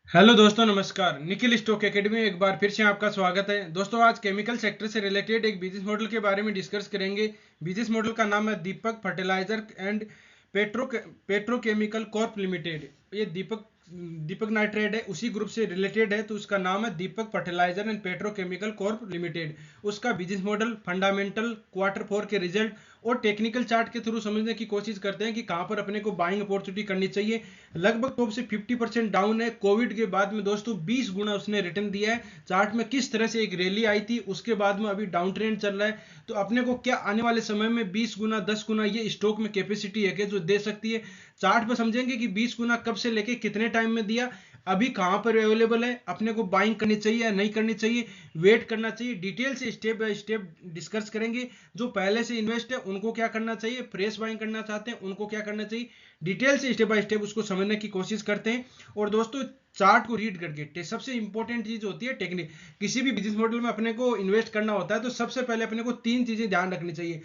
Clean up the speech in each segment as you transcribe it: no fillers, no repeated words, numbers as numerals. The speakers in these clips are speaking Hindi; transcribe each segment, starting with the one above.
हेलो दोस्तों, नमस्कार। निखिल स्टॉक एकेडमी में एक बार फिर से आपका स्वागत है। दोस्तों, आज केमिकल सेक्टर से रिलेटेड एक बिजनेस मॉडल के बारे में डिस्कस करेंगे। बिजनेस मॉडल का नाम है Deepak fertilizer and petrochemical corp limited. ये दीपक दीपक नाइट्रेट है, उसी ग्रुप से रिलेटेड है, तो उसका नाम है Deepak fertilizer and petrochemical corp limited. उसका बिजनेस मॉडल, फंडामेंटल, क्वार्टर 4 के रिजल्ट और टेक्निकल चार्ट के थ्रू समझने की कोशिश करते हैं कि कहां पर अपने को बाइंग अपॉर्चुनिटी करनी चाहिए। लगभग टॉप से 50% डाउन है। कोविड के बाद में दोस्तों 20 गुना उसने रिटर्न दिया है। चार्ट में किस तरह से एक रैली आई थी, उसके बाद में अभी डाउन ट्रेंड चल रहा है। तो अपने को क्या आने वाले समय में 20 गुना 10 गुना ये स्टॉक में कैपेसिटी है कि जो दे सकती है। चार्ट पर समझेंगे कि 20 गुना कब से लेके कितने टाइम में दिया, अभी कहां पर अवेलेबल है, अपने को बाइंग करनी चाहिए या नहीं करनी चाहिए, वेट करना चाहिए। डिटेल से स्टेप बाय स्टेप डिस्कस करेंगे। जो पहले से इन्वेस्ट है उनको क्या करना चाहिए, फ्रेश बाइंग करना चाहते हैं उनको क्या करना चाहिए, डिटेल से स्टेप बाय स्टेप उसको समझने की कोशिश करते हैं। और दोस्तों, चार्ट को रीड करके सबसे इंपॉर्टेंट चीज होती है टेक्निक। किसी भी बिजनेस मॉडल में अपने को इन्वेस्ट करना होता है तो सबसे पहले अपने को 3 चीजें ध्यान रखनी चाहिए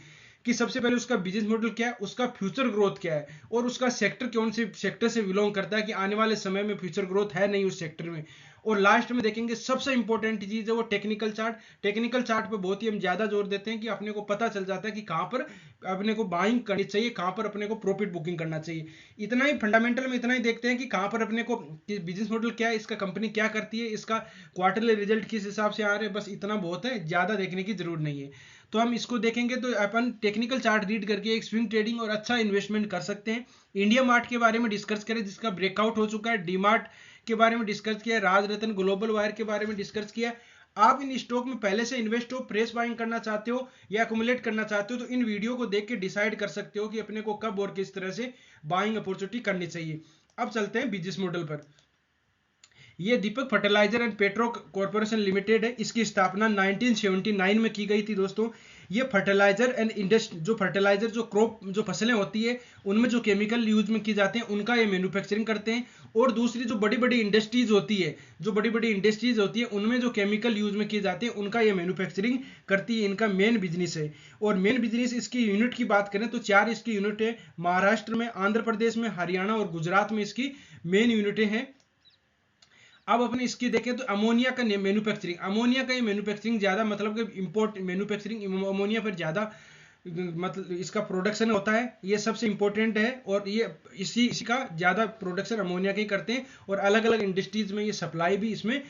कि सबसे पहले उसका बिजनेस मॉडल क्या है, उसका फ्यूचर ग्रोथ क्या है, और उसका सेक्टर कौन से सेक्टर से बिलोंग करता है कि आने वाले समय में फ्यूचर ग्रोथ है नहीं उस सेक्टर में। और लास्ट में देखेंगे सबसे इंपॉर्टेंट चीज है वो टेक्निकल चार्ट। टेक्निकल चार्ट पे बहुत ही हम ज्यादा जोर देते हैं कि अपने को पता चल जाता है कि कहां पर अपने को बाइंग करनी चाहिए, कहां पर अपने को प्रॉफिट बुकिंग करना चाहिए। इतना ही फंडामेंटल में इतना ही देखते हैं कि कहां पर अपने को बिजनेस मॉडल क्या है, इसका कंपनी क्या करती है, इसका क्वार्टरली रिजल्ट किस हिसाब से आ रहे हैं, बस इतना बहुत है, ज्यादा देखने की जरूरत नहीं है। तो हम इसको देखेंगे तो अपन टेक्निकल चार्ट रीड करके एक स्विंग ट्रेडिंग और अच्छा इन्वेस्टमेंट कर सकते हैं। इंडिया मार्ट के बारे में डिस्कस करें जिसका ब्रेकआउट हो चुका है, डी मार्ट के बारे में डिस्कस किया, राज रतन ग्लोबल वायर के बारे में डिस्कस किया। आप इन स्टॉक में पहले से इन्वेस्ट हो, फ्रेश बाइंग करना चाहते हो या अकुमुलेट करना चाहते हो, तो इन वीडियो को देख के डिसाइड कर सकते हो कि अपने को कब और किस तरह से बाइंग अपॉर्चुनिटी करनी चाहिए। अब चलते हैं बिजनेस मॉडल पर। ये Deepak fertilizer and petro corporation limited है। इसकी स्थापना 1979 में की गई थी दोस्तों। ये फर्टिलाइजर एंड इंडस्ट्री, जो फर्टिलाइजर, जो क्रॉप, जो फसलें होती है उनमें जो केमिकल यूज में की जाते हैं उनका ये मैन्युफैक्चरिंग करते हैं। और दूसरी जो बड़ी बड़ी इंडस्ट्रीज होती है, उनमें जो केमिकल यूज में किए जाते हैं उनका ये मैन्युफैक्चरिंग करती है। इनका मेन बिजनेस है। और मेन बिजनेस, इसकी यूनिट की बात करें तो 4 इसकी यूनिट है। महाराष्ट्र में, आंध्र प्रदेश में, हरियाणा और गुजरात में इसकी मेन यूनिटें हैं। अब अपने इसकी देखें तो अमोनिया का मैन्युफैक्चरिंग, अमोनिया का ये मैन्युफैक्चरिंग ज्यादा, मतलब कि इंपोर्ट मैन्युफैक्चरिंग अमोनिया पर ज्यादा, मतलब इसका प्रोडक्शन होता है, ये सबसे इंपॉर्टेंट है। और ये इसी का ज्यादा प्रोडक्शन अमोनिया का ही करते हैं और अलग अलग इंडस्ट्रीज में ये सप्लाई भी इसमें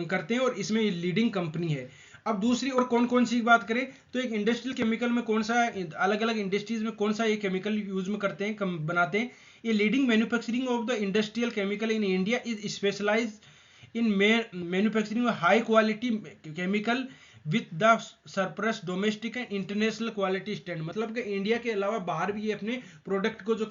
करते हैं और इसमें लीडिंग कंपनी है। अब दूसरी और कौन कौन सी बात करें तो एक इंडस्ट्रियल केमिकल में कौन सा, अलग अलग इंडस्ट्रीज में कौन सा ये केमिकल यूज में करते हैं, बनाते हैं। ये leading manufacturing of the industrial chemical in India is specialise in manufacturing high quality chemical with the surplus domestic and international quality stand. मतलब कि इंडिया के अलावा बाहर भी ये अपने प्रोडक्ट को जो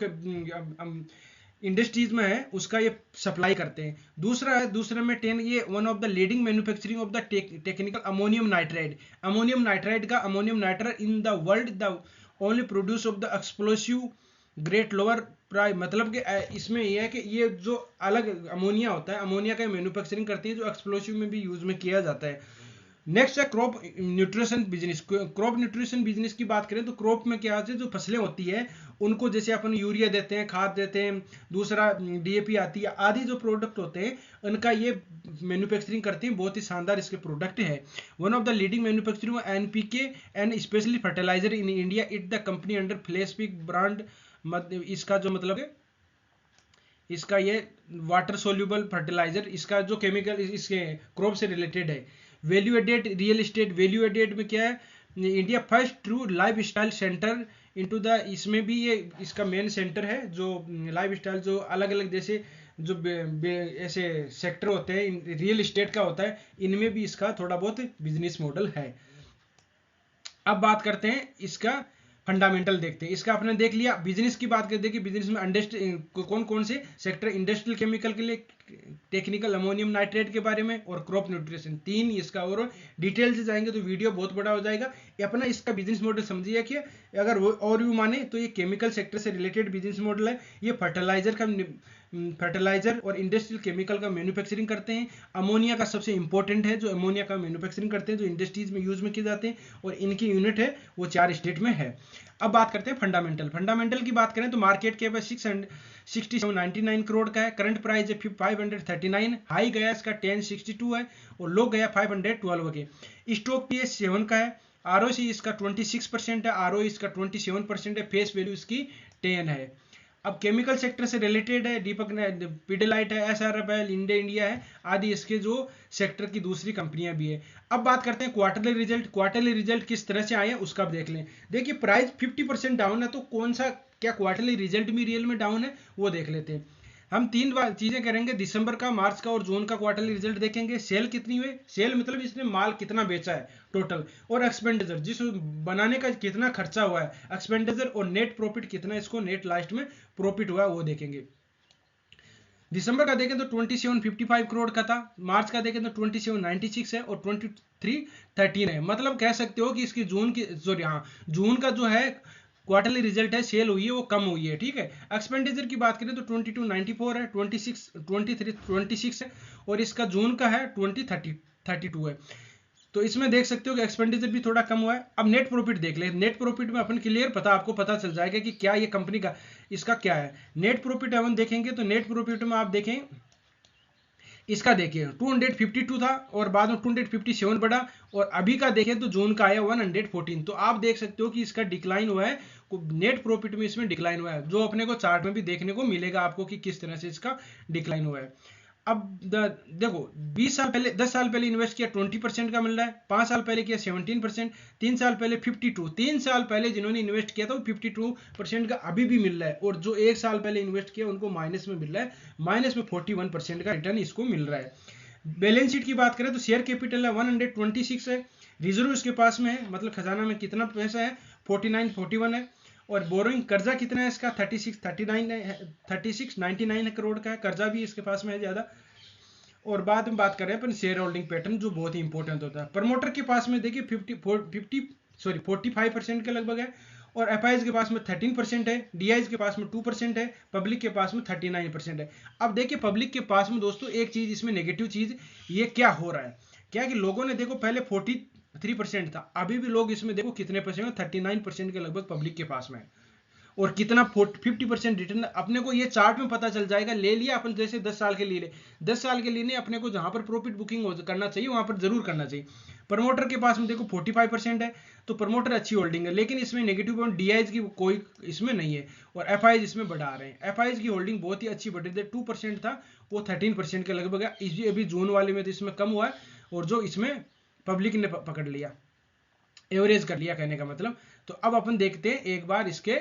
इंडस्ट्रीज में है उसका ये सप्लाई करते हैं। दूसरे में 10, ये one of the leading manufacturing of the technical ammonium nitride. Ammonium nitride का, ammonium nitride in the world the only produce of the explosive great lower price. मतलब कि इसमें यह है कि ये जो अलग अमोनिया होता है, अमोनिया का मैन्युफैक्चरिंग करती है जो एक्सप्लोसिव में भी यूज में किया जाता है। नेक्स्ट है crop nutrition business. Crop nutrition business की बात करें तो क्रॉप में क्या होता है, जो फसलें होती है उनको जैसे अपन यूरिया देते हैं, खाद देते हैं, दूसरा डीएपी आती है, आदि जो प्रोडक्ट होते हैं उनका ये मैन्युफैक्चरिंग करते हैं। बहुत ही शानदार इसके प्रोडक्ट है। One of the leading manufacturing NPK and specially fertilizer in India, it the company under फ्लेस्पिक ब्रांड। इसका जो मतलब है, इसका ये वाटर सोल्यूबल फर्टिलाइजर, इसका जो केमिकल इसके क्रॉप से रिलेटेड है। Value added real estate, value added में क्या है, India first true life style centre into the, इसमें भी ये इसका मेन सेंटर है। जो लाइफ स्टाइल, जो अलग अलग जैसे जो ऐसे सेक्टर होते हैं रियल एस्टेट का होता है, इनमें भी इसका थोड़ा बहुत बिजनेस मॉडल है। अब बात करते हैं इसका फंडामेंटल, देखते हैं इसका। आपने देख लिया बिजनेस की बात करते हैं कि बिजनेस में कौन कौन से सेक्टर, इंडस्ट्रियल केमिकल के लिए, टेक्निकल अमोनियम नाइट्रेट के बारे में और क्रॉप न्यूट्रिशन, 3 इसका। और डिटेल से जाएंगे तो वीडियो बहुत बड़ा हो जाएगा। ये अपना इसका बिजनेस मॉडल समझिए कि अगर वो और भी माने तो ये केमिकल सेक्टर से रिलेटेड बिजनेस मॉडल है। ये फर्टिलाइजर और इंडस्ट्रियल केमिकल का मैन्युफैक्चरिंग करते हैं। अमोनिया का सबसे इंपॉर्टेंट है, जो अमोनिया का मैन्युफैक्चरिंग करते हैं, जो इंडस्ट्रीज में यूज में किए जाते हैं, और इनकी यूनिट है वो 4 स्टेट में है। अब बात करते हैं फंडामेंटल की बात करें तो मार्केट कैप 66799 करोड़ का है। करंट प्राइस है 539, हाई गया इसका 1062 है और लो गया 512 के। स्टॉक पी 7 का है। आरओसी इसका 26% है, आरओई इसका 27% है, फेस वैल्यू इसकी 10 है। अब केमिकल सेक्टर से रिलेटेड है, दीपक ने पिडिलाइट है, एसआरएफएल, इंडिया है आदि इसके जो सेक्टर की दूसरी कंपनियां भी है। अब बात करते हैं क्वार्टरली रिजल्ट किस तरह से आए हैं उसका देख लें। देखिए प्राइस 50% डाउन है, तो कौन सा क्या क्वार्टरली रिजल्ट भी रियल में डाउन है वो देख लेते हैं। हम 3 चीजें करेंगे, दिसंबर का, मार्च का और जून का क्वार्टरली रिजल्ट देखेंगे। सेल कितनी हुई, सेल मतलब इसने माल कितना बेचा है टोटल, और एक्सपेंडिचर जिस बनाने का कितना खर्चा हुआ है एक्सपेंडिचर, और नेट प्रॉफिट कितना इसको नेट लास्ट में प्रॉफिट हुआ है वो देखेंगे। दिसंबर का देखें तो 2755 करोड़ का था, मार्च का देखें तो 2796 है और 2313 है। मतलब कह सकते हो कि इसकी जून की सॉरी हाँ जून का जो है क्वार्टरली रिजल्ट है, सेल हुई है वो कम हुई है, ठीक है। एक्सपेंडिचर की बात करें तो 2294 है, 26 है, और इसका जून का है 2032 है। तो इसमें देख सकते हो कि एक्सपेंडिचर भी थोड़ा कम हुआ है। अब नेट प्रॉफिट देख ले, नेट प्रॉफिट में अपन क्लियर आपको पता चल जाएगा कि क्या ये कंपनी का इसका क्या है। नेट प्रॉफिट अपन देखेंगे तो नेट प्रॉफिट में आप देखें इसका देखिए 252 था और बाद में 257 बढ़ा, और अभी का देखें तो जून का आया 114। तो आप देख सकते हो कि इसका डिक्लाइन हुआ है, नेट प्रॉफिट में इसमें डिक्लाइन हुआ है, जो अपने को चार्ट में भी देखने को मिलेगा आपको कि किस तरह से इसका डिक्लाइन हुआ है। अब देखो 20 साल पहले 10 साल पहले इन्वेस्ट किया 20% का मिल रहा है, 5 साल पहले किया 17%, 3 साल पहले 52, 3 साल पहले जिन्होंने इन्वेस्ट किया था वो 52% का अभी भी मिल रहा है, और जो 1 साल पहले इन्वेस्ट किया उनको माइनस में मिल रहा है, माइनस में 41% का रिटर्न इसको मिल रहा है। बैलेंस शीट की बात करें तो शेयर कैपिटल है 126 है, रिजर्व इसके पास में है, मतलब खजाना में कितना पैसा है 41 है, और बोरोइंग कर्जा कितना है इसका 3699 करोड़ का है, कर्जा भी इसके पास में है ज्यादा। और बाद में बात करें अपन शेयर होल्डिंग पैटर्न जो बहुत ही इंपॉर्टेंट होता है, प्रमोटर के पास में देखिए 45% के लगभग है, और एफआईज के पास में 13% है, डीआईज के पास में 2% है, पब्लिक के पास में 39% है। अब देखिए पब्लिक के पास में दोस्तों एक चीज इसमें नेगेटिव चीज ये क्या हो रहा है, क्या कि लोगों ने देखो पहले 43% था, अभी भी लोग इसमें देखो कितने परसेंट, 39% के लगभग पब्लिक के पास में है, और कितना 50% रिटर्न अपने को ये चार्ट में पता चल जाएगा। ले लिया अपन जैसे 10 साल के लिए 10 साल के लिए अपने को जहां पर प्रॉफिट बुकिंग करना चाहिए वहां पर जरूर करना चाहिए। प्रमोटर के पास में देखो 45% है, तो प्रमोटर अच्छी होल्डिंग है, लेकिन इसमें नेगेटिव पॉइंट डीआईज की कोई इसमें नहीं है, और एफआईज इसमें बढ़ा रहे हैं। एफआईज की होल्डिंग बहुत ही अच्छी बढ़ रही है, 2% था वो 13% के लगभग है, इसी अभी जून वाले में तो इसमें कम हुआ है, और जो इसमें पब्लिक ने पकड़ लिया, एवरेज कर लिया कहने का मतलब। तो अब अपन देखते हैं एक बार इसके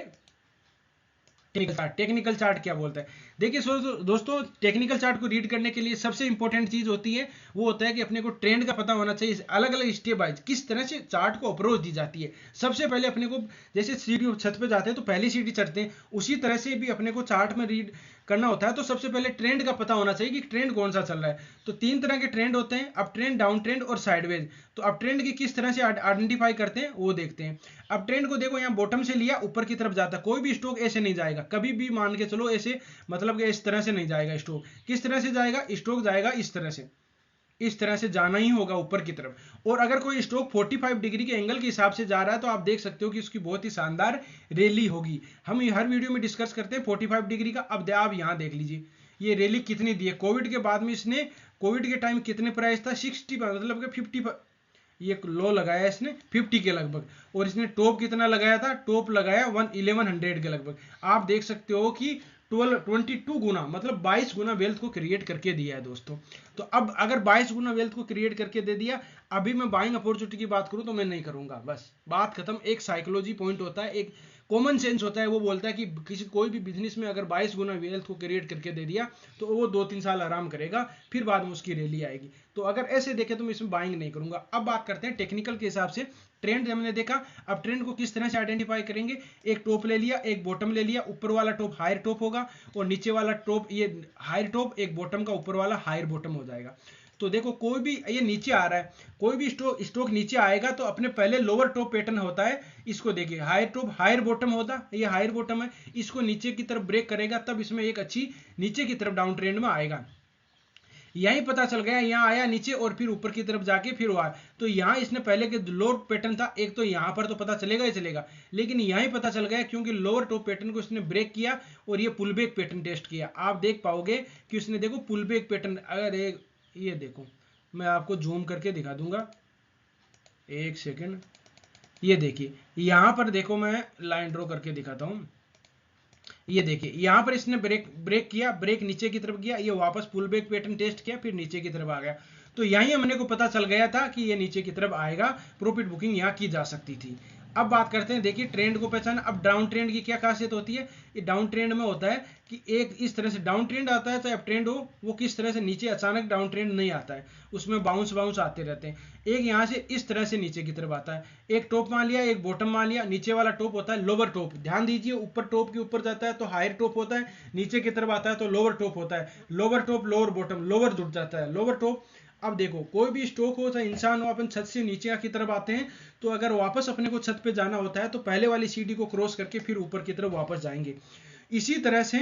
टेक्निकल चार्ट क्या बोलता है। देखिए दोस्तों टेक्निकल चार्ट को रीड करने के लिए सबसे इंपॉर्टेंट चीज होती है वो होता है कि अपने को ट्रेंड का पता होना चाहिए, अलग अलग स्टेप वाइज किस तरह से चार्ट को अप्रोच दी जाती है। सबसे पहले अपने को जैसे सीढ़ी छत पे जाते हैं तो पहली सीढ़ी चढ़ते हैं, उसी तरह से भी अपने को चार्ट में रीड करना होता है। तो सबसे पहले ट्रेंड का पता होना चाहिए कि ट्रेंड कौन सा चल रहा है। तो 3 तरह के ट्रेंड होते हैं, अप ट्रेंड, डाउन ट्रेंड और साइडवेज। तो अप ट्रेंड की किस तरह से आइडेंटिफाई करते हैं वो देखते हैं। अब ट्रेंड को देखो यहाँ बॉटम से लिया ऊपर की तरफ जाता है, कोई भी स्टॉक ऐसे नहीं जाएगा कभी भी, मान के चलो ऐसे मतलब कि इस तरह से नहीं जाएगा स्टॉक। किस तरह से जाएगा, स्टॉक जाएगा इस तरह से जाना ही होगा ऊपर की तरफ। और अगर कोई स्टॉक 45 डिग्री के एंगल के हिसाब से जा रहा है तो आप देख सकते हो कि उसकी बहुत ही शानदार रैली होगी। हम हर वीडियो में डिस्कस करते हैं 45 डिग्री का। अब आप यहां देख लीजिए ये रैली कितनी दी है। कोविड के बाद में इसने, कोविड के टाइम कितने प्राइस था 60 मतलब कि 50, ये लो लगाया इसने 50 के लगभग, और इसने टॉप कितना लगाया था, टॉप लगाया 1100 के लगभग। आप देख सकते हो कि 22 गुना मतलब 22 गुना वेल्थ को क्रिएट करके दिया है दोस्तों। तो अब अगर 22 गुना वेल्थ को क्रिएट करके दे दिया, अभी मैं बाइंग अपॉर्चुनिटी की बात करूं तो मैं नहीं करूंगा, बस बात खत्म। एक साइकोलॉजी पॉइंट होता है, एक कॉमन सेंस होता है, वो बोलता है कि किसी कोई भी बिजनेस में अगर 22 गुना वेल्थ को क्रिएट करके दे दिया तो वो 2-3 साल आराम करेगा, फिर बाद में उसकी रैली आएगी। तो अगर ऐसे देखें तो मैं इसमें बाइंग नहीं करूंगा। अब बात करते हैं टेक्निकल के हिसाब से। ट्रेंड हमने देखा, अब ट्रेंड को किस तरह से आइडेंटिफाई करेंगे। एक टॉप ले लिया, एक बॉटम ले लिया, ऊपर वाला टॉप हायर टॉप होगा और नीचे वाला टॉप ये हायर टॉप, एक बॉटम का ऊपर वाला हायर बॉटम हो जाएगा। तो देखो कोई भी ये नीचे आ रहा है, कोई भी स्टॉक नीचे आएगा तो अपने पहले लोअर टॉप पैटर्न होता है, इसको देखिए हायर टॉप हायर बॉटम होता है, ये हायर बॉटम है, इसको नीचे की तरफ ब्रेक करेगा तब इसमें एक अच्छी नीचे की तरफ डाउन ट्रेंड में आएगा। यही पता चल गया, यहाँ आया नीचे और फिर ऊपर की तरफ जाके फिर हुआ। तो यहाँ इसने पहले के लोअर पैटर्न था एक, तो यहाँ पर तो पता चलेगा ही चलेगा, लेकिन यहीं पता चल गया क्योंकि लोअर टॉप पैटर्न को इसने ब्रेक किया और ये पुल बैक पैटर्न टेस्ट किया। आप देख पाओगे कि उसने देखो पुल बैक पैटर्न, अगर ये देखो मैं आपको जूम करके दिखा दूंगा, एक सेकेंड, ये देखिए यहाँ पर देखो मैं लाइन ड्रॉ करके दिखाता हूँ। ये देखिए यहाँ पर इसने ब्रेक किया, ब्रेक नीचे की तरफ गया, ये वापस पुल बैक पैटर्न टेस्ट किया, फिर नीचे की तरफ आ गया। तो यहीं हमने को पता चल गया था कि ये नीचे की तरफ आएगा, प्रॉफिट बुकिंग यहाँ की जा सकती थी। अब बात करते हैं, देखिए ट्रेंड को पहचान। अब डाउन ट्रेंड की क्या खासियत होती है, ये डाउन ट्रेंड में होता है कि एक इस तरह से डाउन ट्रेंड आता है, तो अब ट्रेंड हो वो किस तरह से नीचे अचानक डाउन ट्रेंड नहीं आता है, उसमें बाउंस आते रहते हैं। एक यहाँ से इस तरह से नीचे की तरफ आता है, एक टॉप मान लिया, एक बॉटम मान लिया, नीचे वाला टॉप होता है लोअर टॉप। ध्यान दीजिए ऊपर टॉप के ऊपर जाता है तो हायर टॉप होता है, नीचे की तरफ आता है तो लोअर टॉप होता है, lower top lower bottom, lower जुड़ जाता है लोअर टॉप। अब देखो कोई भी स्टॉक हो चाहे इंसान हो, अपन छत से नीचे की तरफ आते हैं तो अगर वापस अपने को छत पे जाना होता है तो पहले वाली सीढ़ी को क्रॉस करके फिर ऊपर की तरफ वापस जाएंगे। इसी तरह से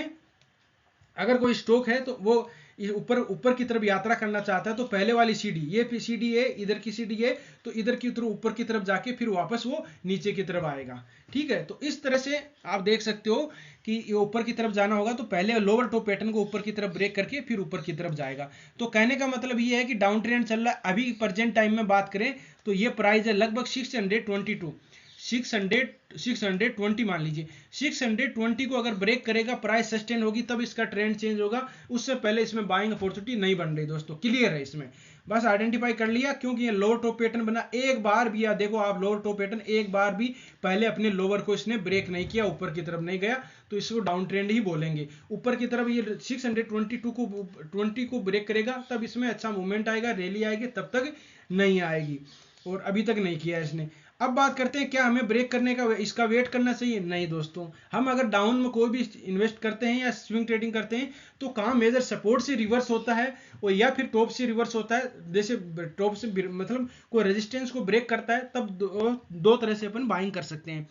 अगर कोई स्टॉक है तो वो ऊपर की तरफ यात्रा करना चाहता है तो पहले वाली सीढ़ी, ये सीढ़ी है, इधर की सीढ़ी है, तो इधर की तरफ ऊपर की तरफ जाके फिर वापस वो नीचे की तरफ आएगा। ठीक है, तो इस तरह से आप देख सकते हो कि ये ऊपर की तरफ जाना होगा तो पहले लोअर टॉप पैटर्न को ऊपर की तरफ ब्रेक करके फिर ऊपर की तरफ जाएगा। तो कहने का मतलब ये है कि डाउन ट्रेंड चल रहा है। अभी प्रेजेंट टाइम में बात करें तो ये प्राइस है लगभग 620 मान लीजिए। 620 को अगर ब्रेक करेगा, प्राइस सस्टेन होगी, तब इसका ट्रेंड चेंज होगा, उससे पहले इसमें बाइंग अपॉर्चुनिटी नहीं बन रही। दोस्तों क्लियर है, इसमें बस आइडेंटिफाई कर लिया क्योंकि ये लोअर टॉप पैटर्न बना। एक बार भी या देखो आप लोअर टॉप पैटर्न एक बार भी पहले अपने लोअर को इसने ब्रेक नहीं किया, ऊपर की तरफ नहीं गया, तो इसको डाउन ट्रेंड ही बोलेंगे। ऊपर की तरफ ये 620 को ब्रेक करेगा तब इसमें अच्छा मूवमेंट आएगा, रैली आएगी, तब तक नहीं आएगी और अभी तक नहीं किया इसने। अब बात करते हैं क्या हमें ब्रेक करने का इसका वेट करना चाहिए? नहीं दोस्तों, हम अगर डाउन में कोई भी इन्वेस्ट करते हैं या स्विंग ट्रेडिंग करते हैं तो काम मेजर सपोर्ट से रिवर्स होता है और या फिर टॉप से रिवर्स होता है। जैसे टॉप से मतलब कोई रेजिस्टेंस को ब्रेक करता है तब दो तरह से अपन बाइंग कर सकते हैं।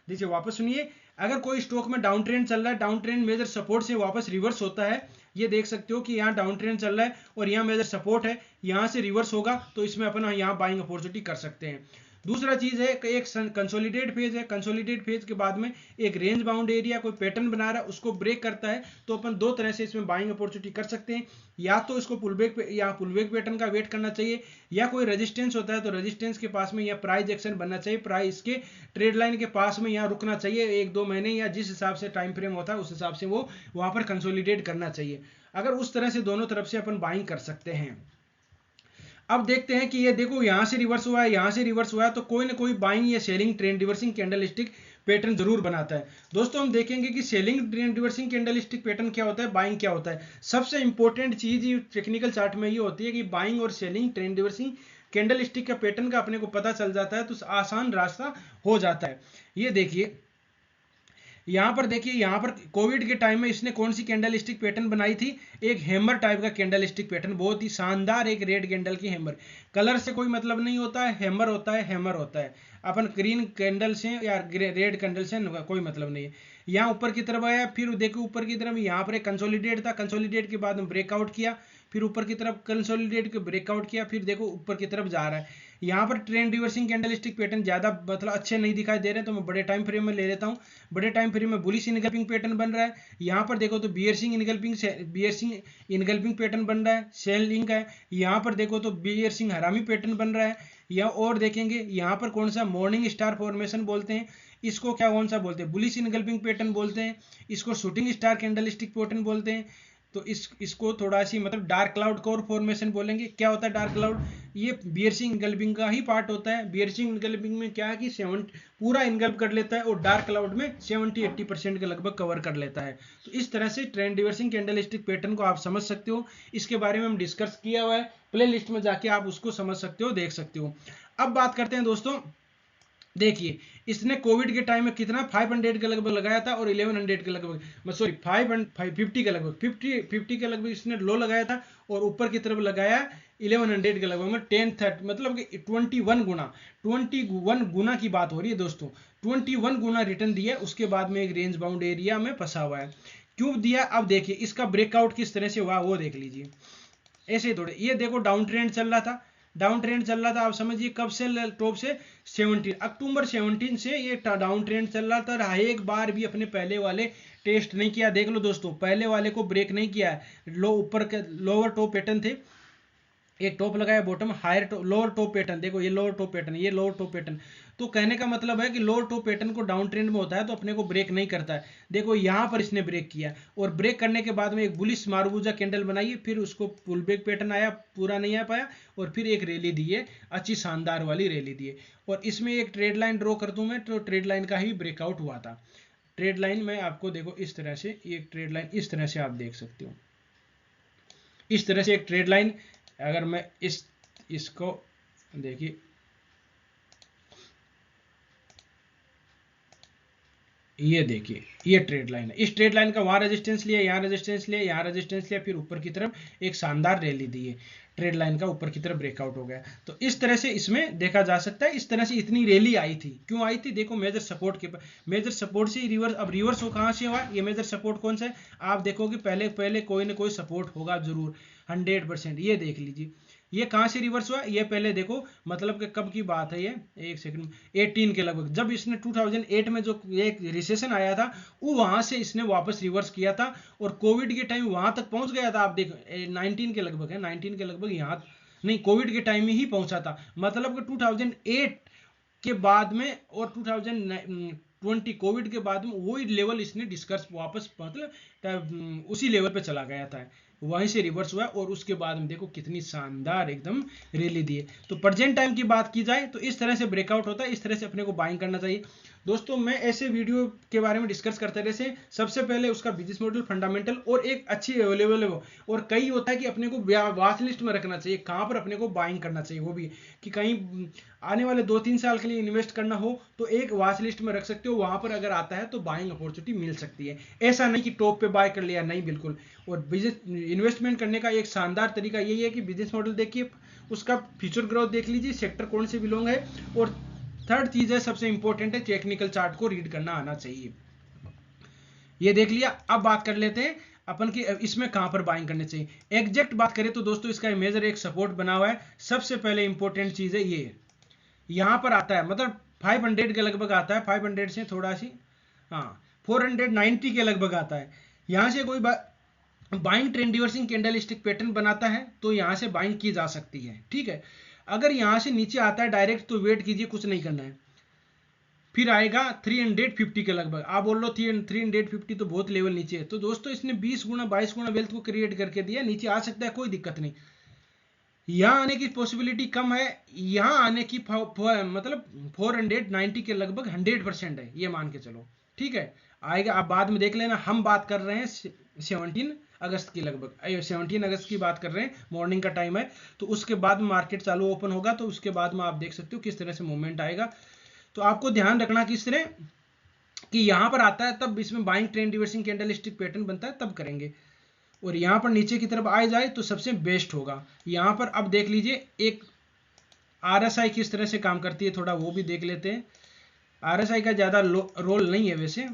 जैसे वापस सुनिए, अगर कोई स्टॉक में डाउन ट्रेंड चल रहा है, डाउन ट्रेंड मेजर सपोर्ट से वापस रिवर्स होता है, ये देख सकते हो कि यहाँ डाउन ट्रेंड चल रहा है और यहाँ मेजर सपोर्ट है, यहाँ से रिवर्स होगा तो इसमें अपन यहाँ बाइंग अपॉर्चुनिटी कर सकते हैं। दूसरा चीज है कि एक कंसोलिडेट फेज है, कंसोलिडेट फेज के बाद में एक रेंज बाउंड एरिया कोई पैटर्न बना रहा है उसको ब्रेक करता है, तो अपन दो तरह से इसमें बाइंग अपॉर्चुनिटी कर सकते हैं। या तो इसको पुलबैक पैटर्न का वेट करना चाहिए, या कोई रेजिस्टेंस होता है तो रेजिस्टेंस के पास में या प्राइस एक्शन बनना चाहिए, प्राइस के ट्रेड लाइन के पास में यहाँ रुकना चाहिए 1-2 महीने या जिस हिसाब से टाइम फ्रेम होता है उस हिसाब से वो वहां पर कंसोलिडेट करना चाहिए। अगर उस तरह से दोनों तरफ से अपन बाइंग कर सकते हैं। अब देखते हैं कि ये देखो यहां से रिवर्स हुआ है, यहां से रिवर्स हुआ है, तो कोई ना कोई बाइंग या selling trend reversing candlestick pattern जरूर बनाता है। दोस्तों हम देखेंगे कि selling trend reversing candlestick pattern क्या होता है, बाइंग क्या होता है। सबसे इंपॉर्टेंट चीज टेक्निकल चार्ट में ये होती है कि बाइंग और सेलिंग ट्रेंड रिवर्सिंग कैंडलस्टिक का पैटर्न का अपने को पता चल जाता है तो आसान रास्ता हो जाता है। ये देखिए यहाँ पर देखिए, यहाँ पर कोविड के टाइम में इसने कौन सी कैंडलस्टिक पैटर्न बनाई थी, एक हैमर टाइप का कैंडलस्टिक पैटर्न, बहुत ही शानदार, एक रेड कैंडल की हैमर। कलर से कोई मतलब नहीं होता है, हैमर होता है, हैमर होता है। अपन ग्रीन कैंडल से या रेड कैंडल से कोई मतलब नहीं है। यहाँ ऊपर की तरफ आया, फिर देखो ऊपर की तरफ यहाँ पर एक कंसोलिडेट था, कंसोलिडेट के बाद में ब्रेकआउट किया, फिर ऊपर की तरफ कंसोलिडेट के ब्रेकआउट किया, फिर देखो ऊपर की तरफ जा रहा है। यहाँ पर ट्रेंड रिवर्सिंग कैंडलस्टिक पैटर्न ज्यादा मतलब अच्छे नहीं दिखाई दे रहे, तो मैं बड़े टाइम फ्रेम में ले लेता हूँ। बड़े टाइम फ्रेम में बुलिश इनगल्पिंग पैटर्न बन रहा है। यहाँ पर देखो तो बियर्सिंग इनगल्पिंग पैटर्न बन रहा है, सेलिंग है। यहाँ पर देखो तो बियर्सिंग हरामी पैटर्न बन रहा है। या और देखेंगे यहाँ पर कौन सा मॉर्निंग स्टार फॉर्मेशन बोलते हैं, इसको क्या कौन सा बोलते हैं, बुलिश इनगल्पिंग पैटर्न बोलते हैं, इसको शूटिंग स्टार कैंडलस्टिक पैटर्न बोलते हैं। तो इसको थोड़ा सी मतलब डार्क क्लाउड कोर फॉर्मेशन बोलेंगे। क्या होता है डार्क क्लाउड, ये बियर्सिंग इनगल्पिंग का ही पार्ट होता है। बियर्सिंग इनगल्पिंग में क्या है कि 7 पूरा इनगल्प कर लेता है और डार्क क्लाउड में 70-80% के लगभग कवर कर लेता है। तो इस तरह से ट्रेंड रिवर्सिंग कैंडलस्टिक पैटर्न को आप समझ सकते हो। इसके बारे में हम डिस्कस किया हुआ है, प्ले लिस्ट में जाके आप उसको समझ सकते हो, देख सकते हो। अब बात करते हैं दोस्तों देखिए इसने कोविड के टाइम में कितना 500 के लगभग लगाया था और 1100 के लगभग, सॉरी 550 के लगभग, 50 के लगभग इसने लो लगाया था और ऊपर की तरफ लगाया 1100 के लगभग, मतलब 10 मतलब कि 21 गुना की बात हो रही है दोस्तों। 21 गुना रिटर्न दिया, उसके बाद में एक रेंज बाउंड एरिया में फंसा हुआ है। क्यों दिया, अब देखिए इसका ब्रेकआउट किस तरह से हुआ वो देख लीजिए। ऐसे थोड़े, ये देखो डाउन ट्रेंड चल रहा था, डाउन ट्रेंड चल रहा था, आप समझिए कब से, टॉप से 17 अक्टूबर 17 से ये डाउन ट्रेंड चल रहा था। रहा एक बार भी अपने पहले वाले टेस्ट नहीं किया, देख लो दोस्तों, पहले वाले को ब्रेक नहीं किया है। लो ऊपर के लोअर टॉप पैटर्न थे, एक टॉप लगाया bottom, higher lower top pattern, देखो ये लोअर टॉप पैटर्न, ये लोअर टॉप पैटर्न। तो कहने का मतलब है कि लोअर टॉप पैटर्न को डाउन ट्रेंड में होता है तो अपने को ब्रेक नहीं करता है। देखो यहां पर इसने ब्रेक किया और ब्रेक करने के बाद में एक बुलिश मारुबुजा कैंडल बनाई, फिर उसको पुल बैक पैटर्न आया, पूरा नहीं आ पाया, और फिर एक रैली दी है, अच्छी शानदार वाली रैली दी है। और इसमें एक ट्रेड लाइन ड्रॉ कर दूं मैं, तो ट्रेड लाइन का ही ब्रेकआउट हुआ था। ट्रेड लाइन में आपको देखो इस तरह से, एक ट्रेड लाइन इस तरह से आप देख सकते हो, इस तरह से एक ट्रेड लाइन। अगर मैं इसको देखिए, ये देखिए ये ट्रेड लाइन है, इस ट्रेड लाइन का वहां रेजिस्टेंस लिया, यहाँ रेजिस्टेंस लिया, यहाँ रेजिस्टेंस लिया, फिर ऊपर की तरफ एक शानदार रैली दी है, ट्रेड लाइन का ऊपर की तरफ ब्रेकआउट हो गया। तो इस तरह से इसमें देखा जा सकता है, इस तरह से इतनी रैली आई थी। क्यों आई थी, देखो मेजर सपोर्ट के, मेजर सपोर्ट से रिवर्स, अब रिवर्स हो कहां से हुआ, ये मेजर सपोर्ट कौन सा है, आप देखोगे पहले पहले कोई ना कोई सपोर्ट होगा जरूर 100%। ये देख लीजिए ये कहां से रिवर्स हुआ, ये पहले देखो, मतलब कि कब की बात है, ये एक सेकंड, 18 के लगभग, जब इसने 2008 में जो एक रिसेशन आया था, वो वहां से इसने वापस रिवर्स किया था और कोविड के टाइम वहां तक पहुंच गया था। आप देखो 19 के लगभग है, 19 के लगभग, यहाँ नहीं, कोविड के टाइम में ही पहुंचा था, मतलब कि 2008 के बाद में और 2020 कोविड के बाद में वही लेवल इसने डिस्कस वापस, मतलब उसी लेवल पे चला गया था, वहीं से रिवर्स हुआ और उसके बाद में देखो कितनी शानदार एकदम रैली दी है। तो प्रेजेंट टाइम की बात की जाए तो इस तरह से ब्रेकआउट होता है, इस तरह से अपने को बाइंग करना चाहिए। दोस्तों मैं ऐसे वीडियो के बारे में डिस्कस करते रहे, सबसे पहले उसका बिजनेस मॉडल, फंडामेंटल और एक अच्छी अवेलेबल है, और कई होता है कि अपने को वॉच लिस्ट में रखना चाहिए, कहां पर अपने को बाइंग करना चाहिए, वो भी कि कहीं आने वाले 2-3 साल के लिए इन्वेस्ट करना हो तो एक वॉच लिस्ट में रख सकते हो, वहां पर अगर आता है तो बाइंग अपॉर्चुनिटी मिल सकती है। ऐसा नहीं कि टॉप पे बाय कर लिया, नहीं, बिल्कुल। और बिजनेस इन्वेस्टमेंट करने का एक शानदार तरीका यही है कि बिजनेस मॉडल देखिए, उसका फ्यूचर ग्रोथ देख लीजिए, सेक्टर कौन से बिलोंग है, और थर्ड चीज है सबसे इंपॉर्टेंट है, टेक्निकल चार्ट को रीड करना आना चाहिए। ये देख लिया, अब बात कर लेते हैं अपन की इसमें कहां पर बाइंग करनी चाहिए। एग्जैक्ट बात करें तो दोस्तों इसका मेजर एक सपोर्ट बना हुआ है, सबसे पहले इंपॉर्टेंट चीज है ये, यहां पर आता है, मतलब 500 के लगभग आता है, 500 से थोड़ा सी, हाँ 490 के लगभग आता है। यहां से कोई buying trend reversing candle stick pattern बनाता है तो यहां से बाइंग की जा सकती है, ठीक है। अगर यहां से नीचे आता है डायरेक्ट तो वेट कीजिए, कुछ नहीं करना है, फिर आएगा 350 के लगभग, आप बोल लो 350 तो बहुत लेवल नीचे है, तो दोस्तों इसने 20 गुना 22 गुना वेल्थ को क्रिएट करके दिया, नीचे आ सकता है, कोई दिक्कत नहीं। यहां आने की पॉसिबिलिटी कम है, यहां आने की मतलब 490 के लगभग 100% है, ये मान के चलो, ठीक है। आएगा, आप बाद में देख लेना, हम बात कर रहे हैं 17 अगस्त की लगभग, 17 अगस्त की बात कर रहे हैं, मॉर्निंग का टाइम है, तो उसके बाद मार्केट चालू ओपन होगा तो उसके बाद में आप देख सकते हो किस तरह से मूवमेंट आएगा। तो आपको ध्यान रखना किस तरह कि यहां पर आता है तब इसमें buying trend reversing candle stick pattern बनता है तब करेंगे, और यहां पर नीचे की तरफ आ जाए तो सबसे बेस्ट होगा। यहां पर अब देख लीजिए एक आरएसआई किस तरह से काम करती है, थोड़ा वो भी देख लेते हैं। आरएसआई का ज्यादा रोल नहीं है वैसे,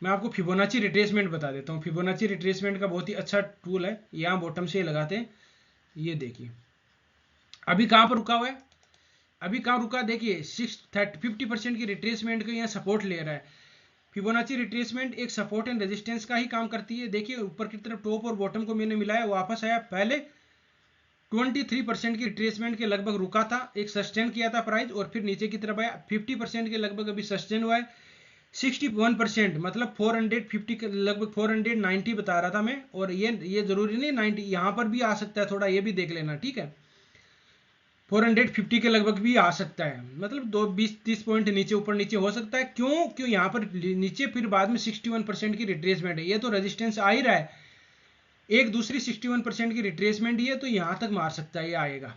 मैं आपको फिबोनाची रिट्रेसमेंट बता देता हूँ। फिबोनाची रिट्रेसमेंट का बहुत ही अच्छा टूल है, यहाँ बॉटम से लगाते हैं, ये देखिए अभी कहाँ पर रुका हुआ है, अभी कहाँ रुका, देखिए 50% की रिट्रेसमेंट को यहाँ सपोर्ट ले रहा है। फिबोनाची रिट्रेसमेंट एक सपोर्ट एंड रेजिस्टेंस का ही काम करती है। देखिए ऊपर की तरफ टॉप और बॉटम को मैंने मिलाया, वापस आया, पहले 23% की रिट्रेसमेंट के लगभग रुका था, एक सस्टेन किया था प्राइस, और फिर नीचे की तरफ आया 50% के लगभग अभी सस्टेन हुआ है। 61% मतलब 450 के लगभग 490 बता रहा था मैं, और ये जरूरी नहीं 90, यहां पर भी आ सकता है, थोड़ा ये भी देख लेना, ठीक है। 450 के लगभग भी आ सकता है, मतलब 20-30 पॉइंट नीचे ऊपर नीचे हो सकता है। क्यों यहाँ पर नीचे फिर बाद में 61% की रिट्रेसमेंट है, ये तो रेजिस्टेंस आ ही रहा है, एक दूसरी 61% की रिट्रेसमेंट ही है, तो यहां तक मार सकता है, ये आएगा,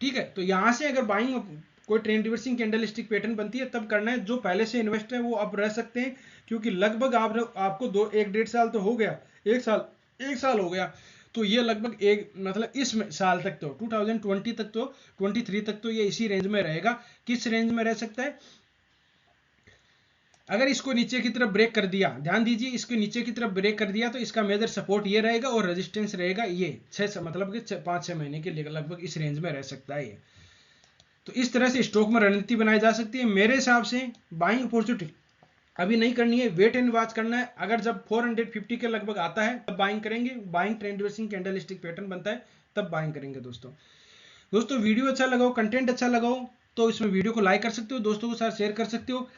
ठीक है। तो यहां से अगर बाइंग कोई ट्रेंड रिवर्सिंग कैंडलस्टिक पैटर्न बनती है तब करना है। जो पहले से इन्वेस्ट है वो अब रह सकते हैं, क्योंकि लगभग आपको 1-1.5 साल तो हो गया, एक साल हो गया, तो ये लगभग एक मतलब इस साल तक तो 2020 तक तो 23 तक तो ये इसी रेंज में रहेगा। किस रेंज में रह सकता है? अगर इसको नीचे की तरफ ब्रेक कर दिया, ध्यान दीजिए, इसको नीचे की तरफ ब्रेक कर दिया तो इसका मेजर सपोर्ट ये रहेगा और रेजिस्टेंस रहेगा ये 5-6 महीने के लिए लगभग इस रेंज में रह सकता है ये। तो इस तरह से स्टॉक में रणनीति बनाई जा सकती है। मेरे हिसाब से बाइंग अपॉर्चुनिटी अभी नहीं करनी है, वेट एंड वॉच करना है। अगर जब 450 के लगभग आता है तब बाइंग करेंगे, buying trend reversing candlestick pattern बनता है तब बाइंग करेंगे। दोस्तों वीडियो अच्छा लगा हो, कंटेंट अच्छा लगा हो तो इसमें वीडियो को लाइक कर सकते हो, दोस्तों के साथ शेयर कर सकते हो।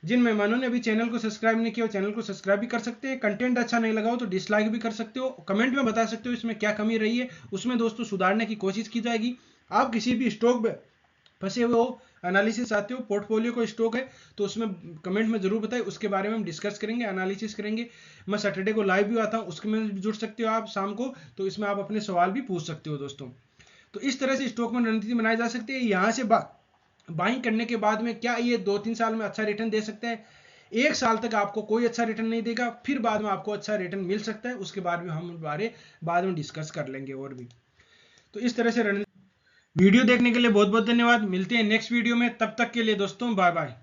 जिन मेहमानों ने अभी चैनल को सब्सक्राइब नहीं किया, चैनल को सब्सक्राइब भी कर सकते हैं। कंटेंट अच्छा नहीं लगा हो तो डिसलाइक भी कर सकते हो, कमेंट में बता सकते हो इसमें क्या कमी रही है, उसमें दोस्तों सुधारने की कोशिश की जाएगी। आप किसी भी स्टॉक में फंसे हुए हो, एनालिसिस चाहते हो, पोर्टफोलियो को स्टॉक है तो उसमें कमेंट में जरूर बताएं, उसके बारे में हम डिस्कस करेंगे, एनालिसिस करेंगे। मैं सैटरडे को लाइव भी आता हूँ, उसके में भी जुड़ सकते हो आप शाम को, तो इसमें आप अपने सवाल भी पूछ सकते हो दोस्तों। तो इस तरह से स्टॉक में रणनीति बनाई जा सकती है। यहाँ से बाइंग करने के बाद में क्या ये 2-3 साल में अच्छा रिटर्न दे सकता है? 1 साल तक आपको कोई अच्छा रिटर्न नहीं देगा, फिर बाद में आपको अच्छा रिटर्न मिल सकता है, उसके बाद में हम बारे बाद में डिस्कस कर लेंगे और भी। तो इस तरह से वीडियो देखने के लिए बहुत बहुत धन्यवाद। मिलते हैं नेक्स्ट वीडियो में, तब तक के लिए दोस्तों बाय बाय।